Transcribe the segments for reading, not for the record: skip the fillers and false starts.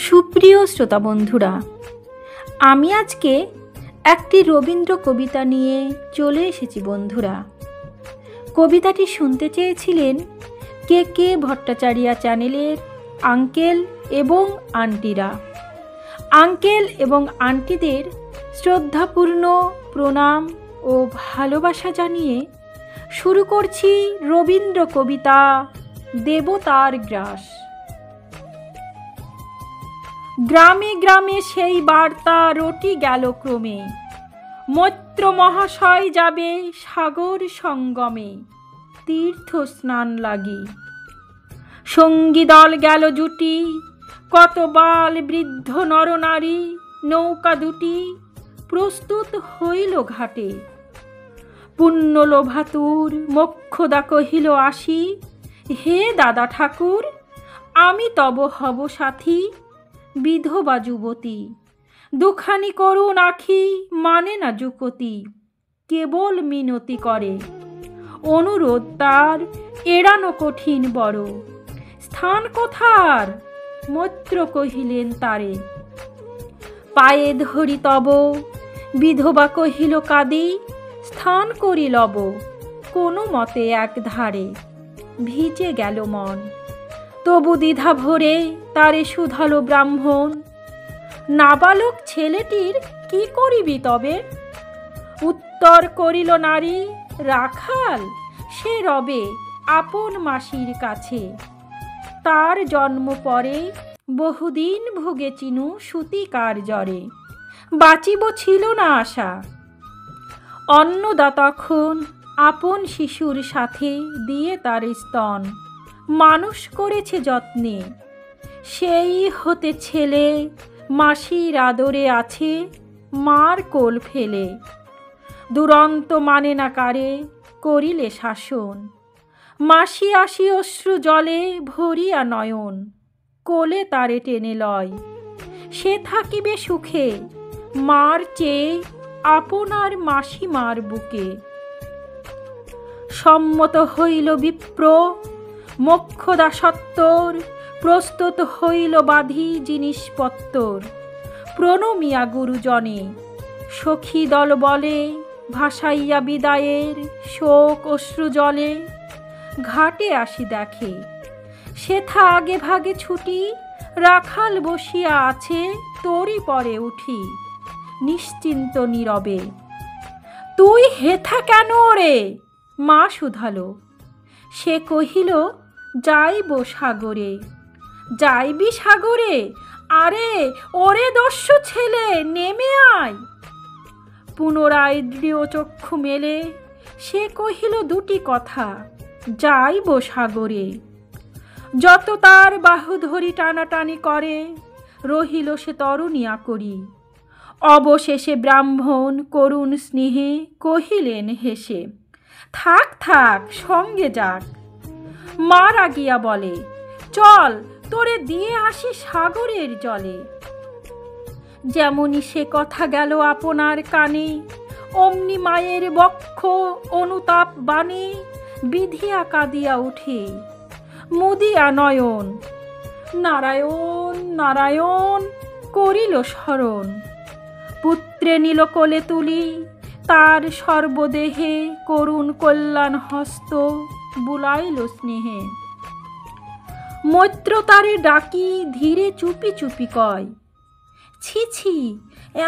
সুপ্রিয় শ্রোতা বন্ধুরা, আমি আজকে একটি রবীন্দ্র কবিতা নিয়ে চলে এসেছি বন্ধুরা। কবিতাটি শুনতে চেয়েছিলেন কে কে ভট্টাচার্য চ্যানেলের আঙ্কেল এবং আন্টিরা। আঙ্কেল এবং আন্টিদের শ্রদ্ধাপূর্ণ প্রণাম ও ভালোবাসা জানিয়ে শুরু করছি রবীন্দ্র কবিতা দেবতার গ্রাস। গ্রামে গ্রামে সেই বার্তা রটি গেল ক্রমে, মৈত্র মহাশয় যাবে সাগর সঙ্গমে তীর্থ স্নান লাগি। সঙ্গী দল গেল জুটি, কত বাল বৃদ্ধ নরনারী, নৌকা দুটি প্রস্তুত হইল ঘাটে। পুণ্য লোভাতুর মোক্ষদা কহিল আসি, হে দাদা ঠাকুর আমি তব হব সাথী। বিধবা যুবতী দুখানি করুণ আখি, মানে না যুকতি, কেবল মিনতি করে। অনুরোধ তার এড়ানো কঠিন বড়, স্থান কোথার মৈত্র কহিলেন তারে। পায়ে ধরি তব, বিধবা কহিল কাঁদি, স্থান করি লব কোনো মতে এক ধারে। ভিজে গেল মন, তবু দ্বিধা ভরে তারে শুধালো ব্রাহ্মণ, নাবালক ছেলেটির কি করিবি তবে? উত্তর করিল নারী, রাখাল সে রবে আপন মাসির কাছে। তার জন্ম পরে বহুদিন ভোগে চিনু সুতিকার জ্বরে, বাঁচিব ছিল না আশা। অন্নদা তখন আপন শিশুর সাথে দিয়ে তার স্তন মানুষ করেছে যত্নে। সেই হতে ছেলে মাসির আদরে আছে মার কোল ফেলে। দুরন্ত মানে না কারে করিলে শাসন, মাসি আসি অশ্রু জলে ভরিয়া নয়ন। কোলে তারে টেনে লয়, সে থাকিবে সুখে মার চেয়ে আপনার মাসিমার বুকে। সম্মত হইল বিপ্র মোক্ষদা সত্তর, প্রস্তুত হইল বাঁধি জিনিসপত্তর। প্রণমিয়া গুরুজনে সখী দল বলে, ভাসাইয়া বিদায়ের শোক অশ্রু জলে। ঘাটে আসি দেখে সেথা আগে ভাগে ছুটি, রাখাল বসিয়া আছে তোরই পরে উঠি নিশ্চিন্ত নীরবে। তুই হেথা কেন রে? মা শুধালো। সে কহিল যাইব সাগরে। যাইবি সাগরে? আরে ওরে দস্যু ছেলে নেমে আয়। পুনরায় দৃঢ় চক্ষু মেলে সে কহিল দুটি কথা, যাইব সাগরে। যত তার বাহু ধরি টানাটানি করে, রহিল সে তরুণিয়া করি। অবশেষে ব্রাহ্মণ করুণ স্নেহে কহিলেন হেসে, থাক থাক সঙ্গে যাক। মা রাগিয়া বলে, চল তোরে দিয়ে আসি সাগরের জলে। যেমনি সে কথা গেল আপনার কানে, অমনি মায়ের বক্ষ অনুতাপ বাণে বিধিয়া কাঁদিয়া উঠে মুদিয়া নয়ন। নারায়ণ নারায়ণ করিল স্মরণ। পুত্রে নিল কোলে তুলি, তার সর্বদেহে করুণ কল্যাণ হস্ত বুলাইল স্নেহে। মৈত্র তারে ডাকি ধীরে চুপি চুপি কয়, ছি ছি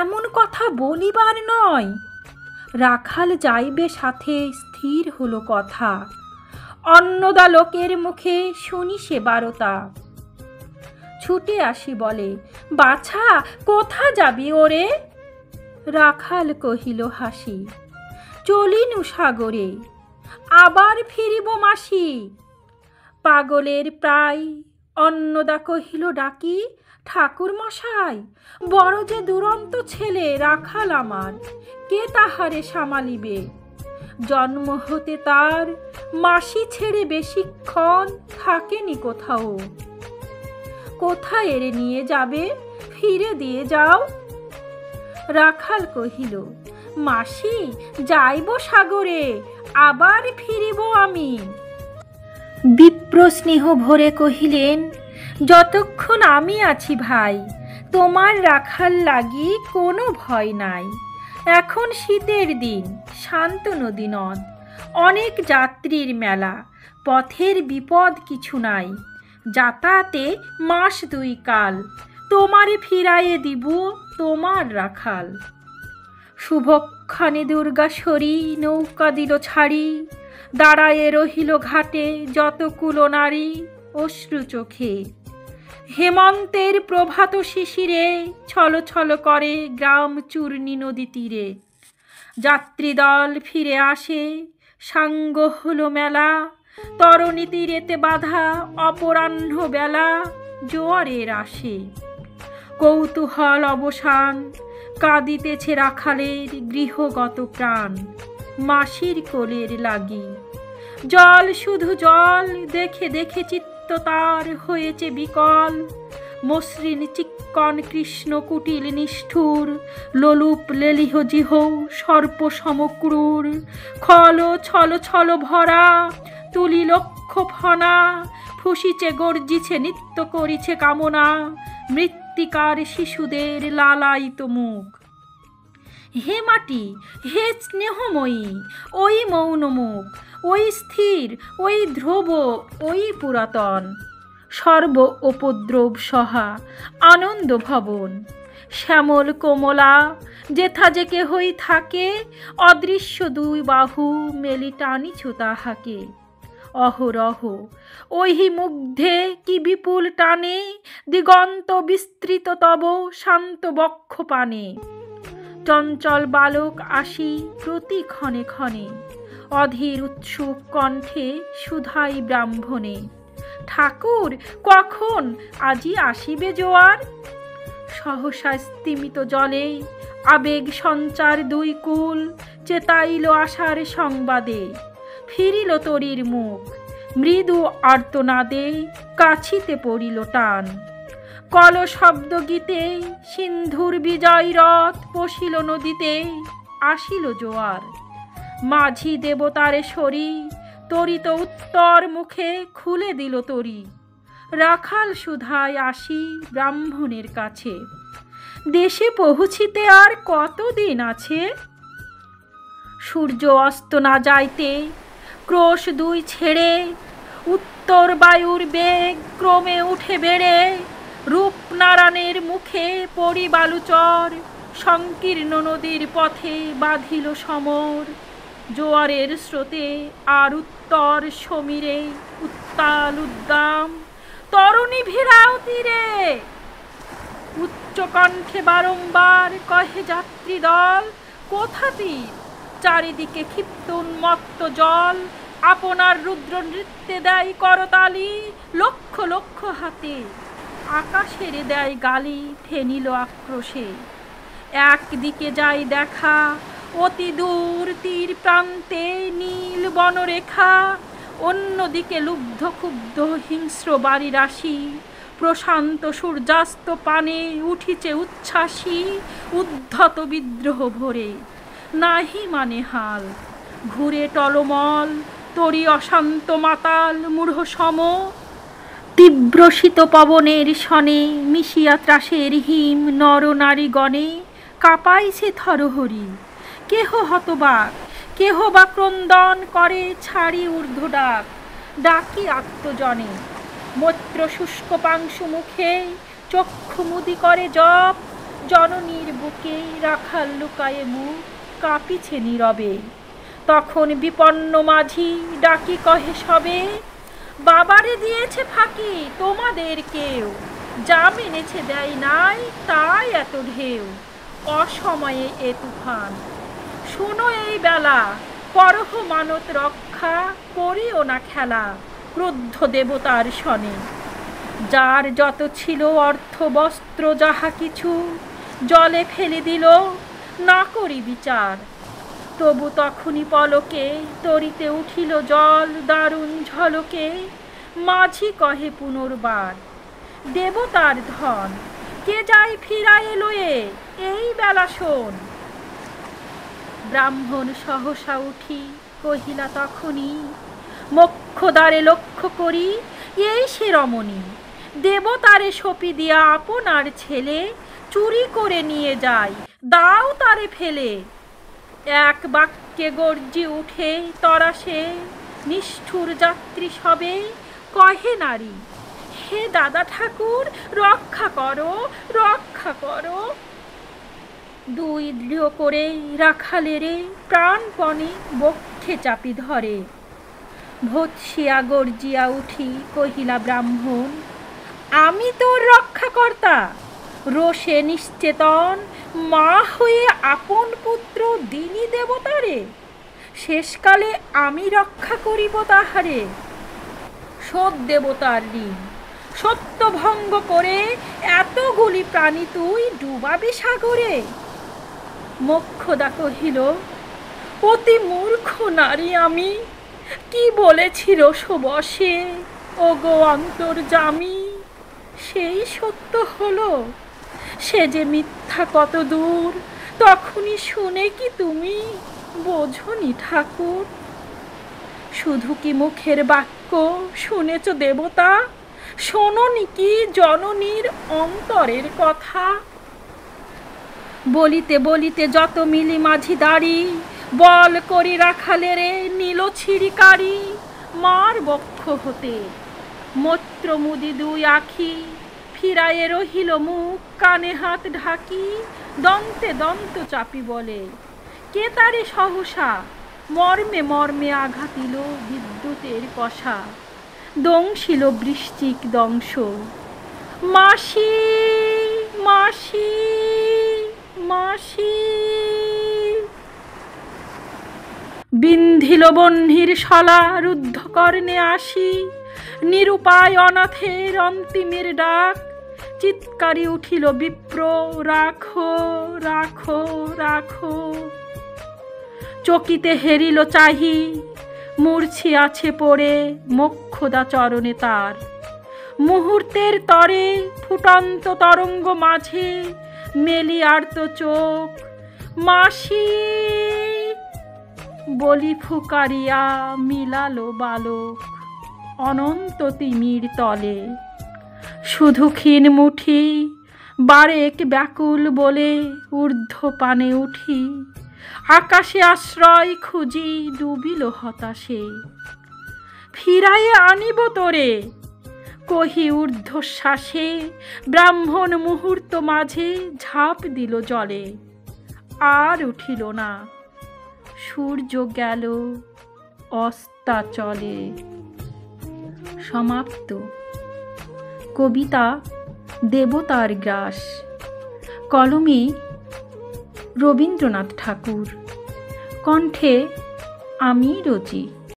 এমন কথা বলিবার নয়। রাখাল যাইবে সাথে স্থির হলো কথা, অন্নদা লোকের মুখে শুনি সে বারতা। ছুটে আসি বলে, বাছা কোথা যাবি ওরে? রাখাল কহিল হাসি, চলিনু সাগরে আবার ফিরিব মাসি। পাগলের প্রায় অন্নদা কহিল ডাকি, ঠাকুর মশাই বড় যে দুরন্ত ছেলে রাখাল আমার, কে তাহারে সামালিবে? জন্ম হতে তার মাসি ছেড়ে বেশিক্ষণ থাকেনি কোথাও। কোথায় এরে নিয়ে যাবে? ফিরে দিয়ে যাও। রাখাল কহিল, মাসি যাইব সাগরে আবার ফিরিব আমি। বিপ্র স্নেহ ভরে কহিলেন, যতক্ষণ আমি আছি ভাই, তোমার রাখাল লাগি কোনো ভয় নাই। এখন শীতের দিন, শান্ত নদী নদ, অনেক যাত্রীর মেলা, পথের বিপদ কিছু নাই। যাতায়াতে মাস দুই কাল, তোমারে ফিরাইয়ে দিব তোমার রাখাল। শুভক্ষণে দুর্গাসরী নৌকা দিল ছাড়ি, দাঁড়ায়ে রহিল ঘাটে যত কুলো নারী অশ্রু চোখে। হেমন্তের প্রভাত শিশিরে ছল ছল করে গ্রাম চূর্ণী নদী তীরে। যাত্রীদল ফিরে আসে, সাঙ্গ হলো মেলা, তরণী তীরেতে বাঁধা অপরাহ্ন বেলা জোয়ারের আসে। কৌতূহল অবসান, কাঁদিতেছে রাখালের গৃহগত প্রাণ, মাসির কোলের লাগি। জল শুধু জল, দেখে দেখে চিত্ত তার হয়েছে বিকল। মসৃণ চিক্কণ কৃষ্ণ কুটিল নিষ্ঠুর, লোলুপ লেলিহ জিহ সর্প সমক্রূর। খল ছল ছল ভরা, তুলি লক্ষ ফনা, ফুসিছে গর্জিছে নৃত্য করিছে কামনা। মৃত্তিকার শিশুদের লালায়িত মুখ। হে মাটি, হে স্নেহময়ী, ওই মৌন মুখ, ওই স্থির, ওই ধ্রুব, ওই পুরাতন। সর্ব উপদ্রব সহা আনন্দ ভবন। শ্যামল কোমলা যেথা যে কেহই থাকে, অদৃশ্য দুই বাহু মেলি টানিছু তাহাকে। অহরহ ওহি মুগ্ধে কি বিপুল টানে, দিগন্ত বিস্তৃত তব শান্ত বক্ষ পানে। চঞ্চল বালক আসি প্রতি ক্ষণে ক্ষণে, অধীর উৎসুক কণ্ঠে সুধাই ব্রাহ্মণে। ঠাকুর কখন আজি আসিবে জোয়ার? সহসা স্তিমিত জলে আবেগ সঞ্চার দুই কুল, চেতাইল আশার সংবাদে। ফিরিল তরীর মুখ, মৃদু আর্তনাদে কাছিতে পড়িল টান। কল শব্দ গীতে সিন্ধুর বিজয় রথ পশিল নদীতে, আসিল জোয়ার। মাঝি দেবতারে সরি তরিত উত্তর মুখে খুলে দিল তরি। রাখাল সুধায় আসি ব্রাহ্মণের কাছে, দেশে পৌঁছিতে আর কতদিন আছে? সূর্য অস্ত না যাইতে ক্রোশ দুই ছেড়ে, উত্তর বায়ুর বেগ ক্রমে উঠে বেড়ে। রূপনারায়ণের মুখে পড়ি বালুচর, সংকীর্ণ নদীর পথে বাঁধিল সমর। জোয়ারের স্রোতে আর উত্তর সমীরে উত্তাল উদ্দাম, তরুণী ভিড়াও তীরে। উচ্চ কণ্ঠে বারংবার কহে যাত্রী দল, কোথা তীর? চারিদিকে ক্ষিপ্ত উন্মত্ত জল, আপনার রুদ্র নৃত্যে দেয় করতালি লক্ষ লক্ষ হাতে। আকাশের দেয় গালি ফেনিল আক্রোশে। একদিকে যাই দেখা অতি দূর তীর প্রান্তে নীল বনরেখা, অন্যদিকে লুব্ধ ক্ষুব্ধ হিংস্র বাড়ি রাশি। প্রশান্ত সূর্যাস্ত পানে উঠিছে উচ্ছ্বাসী, উদ্ধত বিদ্রোহ ভরে নাহি মানে হাল। ঘুরে টলমল তরি অশান্ত মাতাল মূঢ় সম, তীব্র শীত পবনের শনে মিশিয়া ত্রাসের হিম। নর নারী গণে কাঁপাইছে থরহরি, কেহ হতবাক, কেহ বা ক্রন্দন করে ছাড়ি ঊর্ধ্ব ডাক। ডাকি আত্মজনে মৈত্র শুষ্ক পাংশু মুখে, চক্ষু মুদি করে জপ। জননীর বুকে রাখাল লুকায়ে মুখ, কাঁপিছে নীরবে। তখন বিপন্ন মাঝি ডাকি কহে সবে, বাবারে দিয়েছে ফাঁকি তোমাদের কেউ, যা মেনেছে দেয় নাই তাই এত ঢেউ। অসময়ে এ তুফান, শুনো এই বেলা, করহ মানত রক্ষা, করিও না খেলা ক্রুদ্ধ দেবতার শনে। যার যত ছিল অর্থ বস্ত্র যাহা কিছু, জলে ফেলে দিল না করি বিচার। তবু তখনই পলকে তরিতে উঠিল জল দারুণ ঝলকে। মাঝি কহে পুনর্বার, দেবতার ধন কে যায় ফিরায়ে লয়ে এই বেলা শোন। ব্রাহ্মণ সহসা উঠি কহিলা তখনই, মোক্ষদ্বারে লক্ষ্য করি এই সে রমণী। দেবতারে সপি দিয়া আপনার ছেলে চুরি করে নিয়ে যায়, দাও তারে ফেলে। এক বাক্যে গর্জি উঠে তরাসে নিষ্ঠুর যাত্রী সবে, কহে নারী, হে দাদা ঠাকুর রক্ষা করো, রক্ষা করো। দুই দৃঢ় করে রাখালেরে প্রাণপণে বক্ষে চাপি ধরে। ভৎসিয়া গর্জিয়া উঠি কহিলা ব্রাহ্মণ, আমি তোর রক্ষাকর্তা। রোষে নিশ্চেতন মা হয়ে আপন পুত্র দিনী দেবতারে, শেষকালে আমি রক্ষা করিব তাহারে। সৎ দেবতার ঋণ সত্য ভঙ্গ করে এতগুলি প্রাণী তুই ডুবাবি সাগরে। মোক্ষদা কহিল, অতি মূর্খ নারী আমি, কি বলেছি রসবশে ওগো অন্তর্যামী। সেই সত্য হলো, সে যে মিথ্যা কত দূর, তখনই শুনে কি তুমি বোঝনি ঠাকুর? শুধু কি মুখের বাক্য শুনেছ দেবতা, শোনোনি কি জননীর অন্তরের কথা? বলিতে বলিতে যত মিলি মাঝি দাঁড়ি, বল করি রাখালেরে নীল ছিড়িকারি। মার বক্ষ হতে মৈত্র মুদি দুই আখি, ফিরায়ে রহিল মুখ কানে হাত ঢাকি। দন্তে দন্ত চাপি বলে, কে তারে সহসা মর্মে মর্মে আঘাতিল বিদ্যুতের কষা। দংশিল বৃশ্চিক দংশ, মাসি মাসি মাসি। বিন্ধিল বহ্নির শলা রুদ্ধ কর্ণে আসি, নিরুপায় অনাথের অন্তিমের ডাক। চিৎকারি উঠিল বিপ্র, রাখো রাখো রাখো। চকিতে হেরিল চাহি, মূর্ছি আছে পড়ে মোক্ষদা চরণে তার। মুহূর্তের তরে ফুটন্ত তরঙ্গ মাঝে মেলি আর্ত চোখ, মাসি বলি ফুকারিয়া মিলালো বালক অনন্ত তিমির তলে। শুধু ক্ষীণ মুঠি বারেক ব্যাকুল বলে ঊর্ধ্ব পানে উঠি, আকাশে আশ্রয় খুঁজি ডুবিল হতাশে। ফিরাইয়ে আনিব তোরে কহি ঊর্ধ্বশ্বাসে, ব্রাহ্মণ মুহূর্ত মাঝে ঝাঁপ দিল জলে। আর উঠিল না, সূর্য গেল অস্তাচলে। সমাপ্ত। কবিতা দেবতার গ্রাস। কলমে রবীন্দ্রনাথ ঠাকুর, কণ্ঠে আমি রোজি।